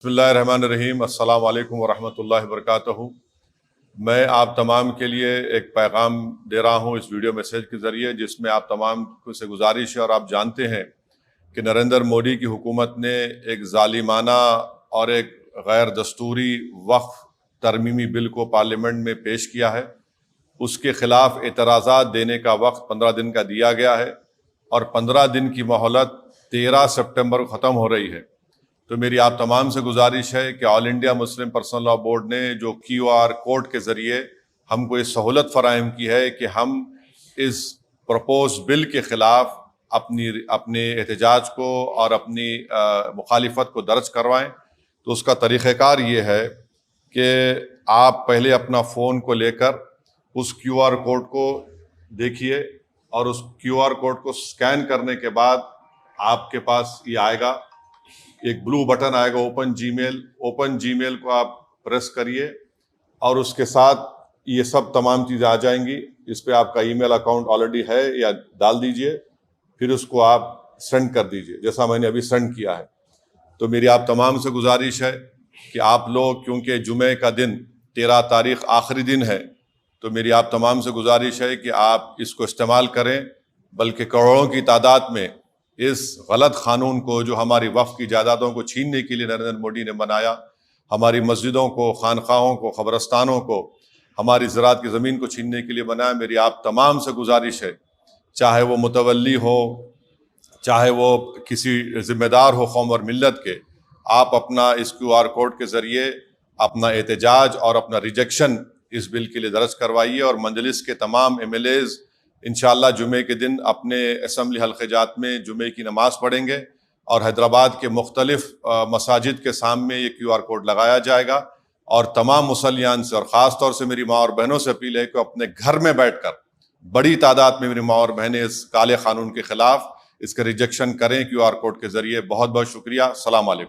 بسم اللہ الرحمن الرحیم۔ السلام علیکم ورحمۃ اللہ وبرکاتہ۔ میں آپ تمام کے لیے ایک پیغام دے رہا ہوں اس ویڈیو میسیج کے ذریعے، جس میں آپ تمام سے گزارش ہے، اور آپ جانتے ہیں کہ نریندر مودی کی حکومت نے ایک ظالمانہ اور ایک غیر دستوری وقف ترمیمی بل کو پارلیمنٹ میں پیش کیا ہے۔ اس کے خلاف اعتراضات دینے کا وقت 15 دن کا دیا گیا ہے، اور 15 دن کی مہلت 13 سپٹمبر کو ختم ہو رہی ہے۔ تو میری آپ تمام سے گزارش ہے کہ آل انڈیا مسلم پرسنل لاء بورڈ نے جو QR کوڈ کے ذریعے ہم کو یہ سہولت فراہم کی ہے کہ ہم اس پرپوز بل کے خلاف اپنے احتجاج کو اور اپنی مخالفت کو درج کروائیں۔ تو اس کا طریقہ کار یہ ہے کہ آپ پہلے اپنا فون کو لے کر اس QR کوڈ کو دیکھیے، اور اس QR کوڈ کو سکین کرنے کے بعد آپ کے پاس یہ آئے گا، ایک بلو بٹن آئے گا اوپن جی میل کو آپ پریس کریے، اور اس کے ساتھ یہ سب تمام چیزیں آ جائیں گی۔ اس پہ آپ کا ای میل اکاؤنٹ آلریڈی ہے یا ڈال دیجئے، پھر اس کو آپ سینڈ کر دیجئے جیسا میں نے ابھی سینڈ کیا ہے۔ تو میری آپ تمام سے گزارش ہے کہ آپ لوگ، کیونکہ جمعے کا دن 13 تاریخ آخری دن ہے، تو میری آپ تمام سے گزارش ہے کہ آپ اس کو استعمال کریں، بلکہ کروڑوں کی تعداد میں اس غلط قانون کو، جو ہماری وقف کی جائیدادوں کو چھیننے کے لیے نریندر مودی نے بنایا، ہماری مسجدوں کو، خانقاہوں کو، قبرستانوں کو، ہماری زراعت کی زمین کو چھیننے کے لیے بنایا، میری آپ تمام سے گزارش ہے، چاہے وہ متولی ہو، چاہے وہ کسی ذمہ دار ہو قوم اور ملت کے، آپ اپنا اس QR کوڈ کے ذریعے اپنا احتجاج اور اپنا ریجیکشن اس بل کے لیے درج کروائیے، اور مجلس کے تمام MLAs انشاءاللہ جمعے کے دن اپنے اسمبلی حلقے جات میں جمعے کی نماز پڑھیں گے، اور حیدرآباد کے مختلف مساجد کے سامنے یہ QR کوڈ لگایا جائے گا۔ اور تمام مسلیان سے، اور خاص طور سے میری ماں اور بہنوں سے اپیل ہے کہ اپنے گھر میں بیٹھ کر بڑی تعداد میں میری ماں اور بہنیں اس کالے قانون کے خلاف اس کا ریجیکشن کریں QR کوڈ کے ذریعے۔ بہت بہت شکریہ۔ السلام علیکم۔